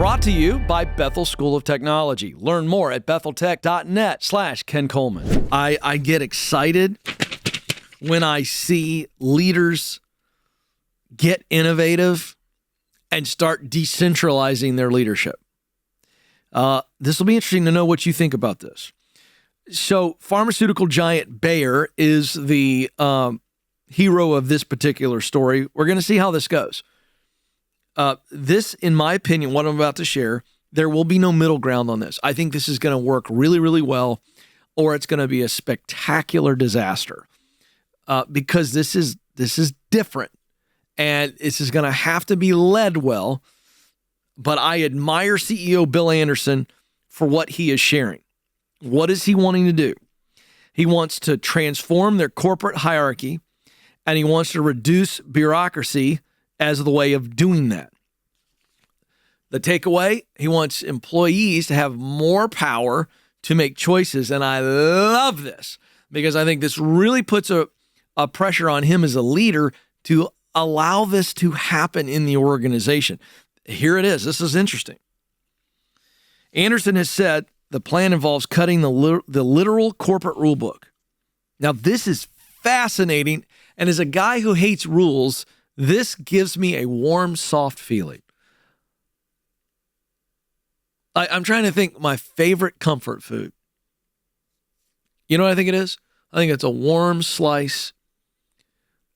brought to you by Bethel School of Technology. Learn more at betheltech.net/Ken Coleman. I get excited when I see leaders get innovative and start decentralizing their leadership. This will be interesting to know what you think about this. So pharmaceutical giant Bayer is the hero of this particular story. We're going to see how this goes. This, in my opinion, what I'm about to share, there will be no middle ground on this. I think this is going to work really, really well, or it's going to be a spectacular disaster because this is different, and this is going to have to be led well. But I admire CEO Bill Anderson for what he is sharing. What is he wanting to do? He wants to transform their corporate hierarchy, and he wants to reduce bureaucracy as the way of doing that. The takeaway, he wants employees to have more power to make choices. And I love this because I think this really puts a pressure on him as a leader to allow this to happen in the organization. Here it is. This is interesting. Anderson has said the plan involves cutting the literal corporate rule book. Now, this is fascinating. And as a guy who hates rules, this gives me a warm, soft feeling. I'm trying to think my favorite comfort food. You know what I think it is? I think it's a warm slice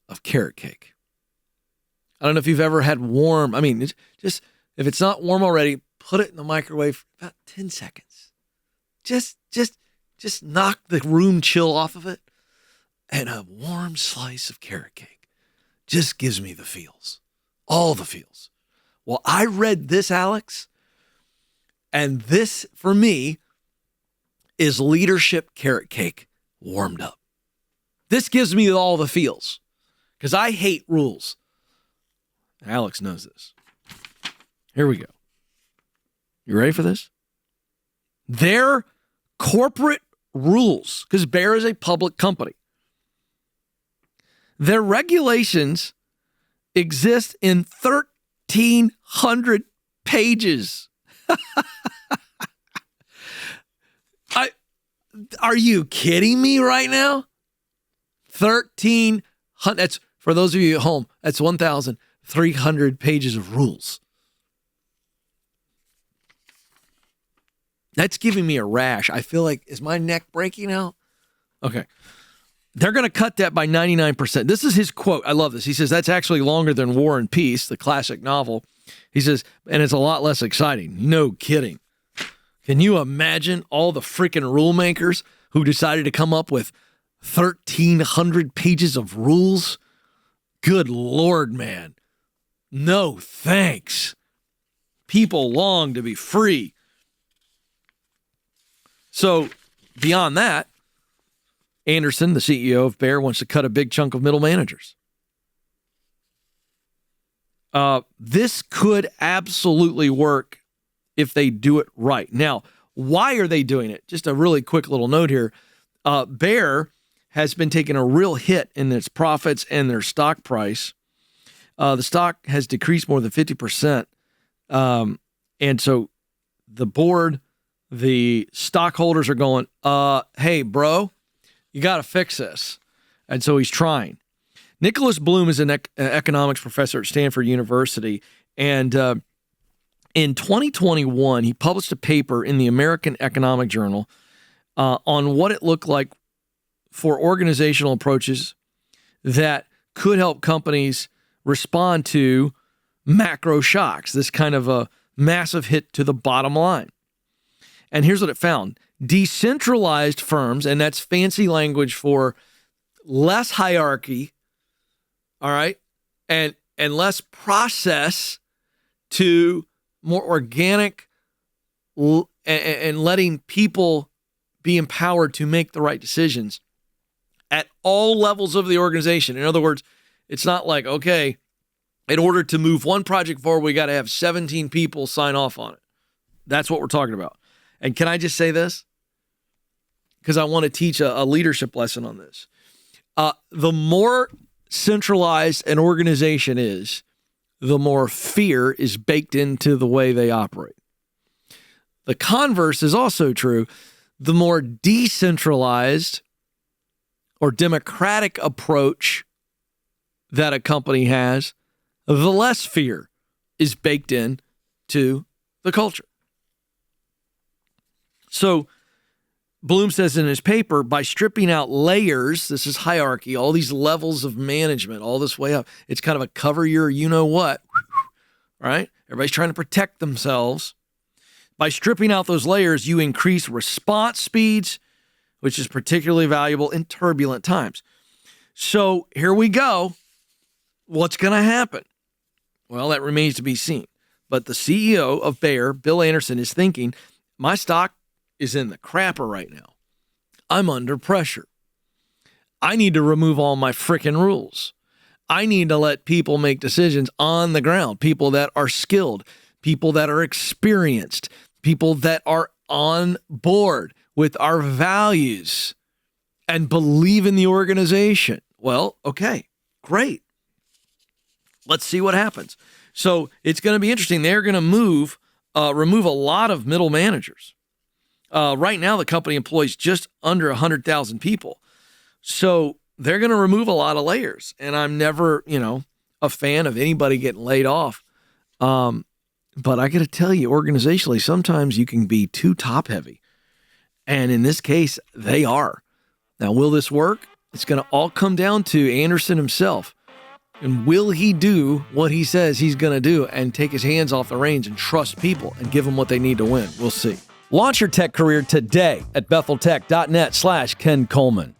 of carrot cake. I don't know if you've ever had warm. I mean, it's just if it's not warm already, put it in the microwave for about 10 seconds. Just knock the room chill off of it. And a warm slice of carrot cake just gives me the feels, all the feels. Well, I read this, Alex, and this, for me, is leadership carrot cake warmed up. This gives me all the feels because I hate rules. Alex knows this. Here we go. You ready for this? Their corporate rules, because Bayer is a public company. Their regulations exist in 1,300 pages. Are you kidding me right now? 1,300. That's, for those of you at home, that's 1,300 pages of rules. That's giving me a rash. I feel like, is my neck breaking out? Okay. They're going to cut that by 99%. This is his quote. I love this. He says, that's actually longer than War and Peace, the classic novel. He says, and it's a lot less exciting. No kidding. Can you imagine all the freaking rule makers who decided to come up with 1,300 pages of rules? Good Lord, man. No thanks. People long to be free. So beyond that, Anderson, the CEO of Bayer, wants to cut a big chunk of middle managers. This could absolutely work if they do it right. Now, why are they doing it? Just a really quick little note here. Bayer has been taking a real hit in its profits and their stock price. The stock has decreased more than 50%. And so the board, the stockholders are going, hey, bro, you got to fix this. And so he's trying. Nicholas Bloom is an economics professor at Stanford University. And in 2021, he published a paper in the American Economic Journal on what it looked like for organizational approaches that could help companies respond to macro shocks, this kind of a massive hit to the bottom line. And here's what it found. Decentralized firms, and that's fancy language for less hierarchy, all right, and less process to more organic and letting people be empowered to make the right decisions at all levels of the organization. In other words, it's not like, okay, in order to move one project forward, we got to have 17 people sign off on it. That's what we're talking about. And can I just say this? Because I want to teach a leadership lesson on this. The more centralized an organization is, the more fear is baked into the way they operate. The converse is also true. The more decentralized or democratic approach that a company has, the less fear is baked in to the culture. So Bloom says in his paper, by stripping out layers, this is hierarchy, all these levels of management, all this way up, it's kind of a cover your you-know-what, right? Everybody's trying to protect themselves. By stripping out those layers, you increase response speeds, which is particularly valuable in turbulent times. So here we go. What's going to happen? Well, that remains to be seen. But the CEO of Bayer, Bill Anderson, is thinking, my stock is in the crapper right now. I'm under pressure. I need to remove all my frickin' rules. I need to let people make decisions on the ground, people that are skilled, people that are experienced, people that are on board with our values and believe in the organization. Well, okay, great. Let's see what happens. So it's going to be interesting. They're going to remove a lot of middle managers. Right now, the company employs just under 100,000 people. So they're going to remove a lot of layers. And I'm never, a fan of anybody getting laid off. But I got to tell you, organizationally, sometimes you can be too top heavy. And in this case, they are. Now, will this work? It's going to all come down to Anderson himself. And will he do what he says he's going to do and take his hands off the reins and trust people and give them what they need to win? We'll see. Launch your tech career today at betheltech.net/Ken Coleman.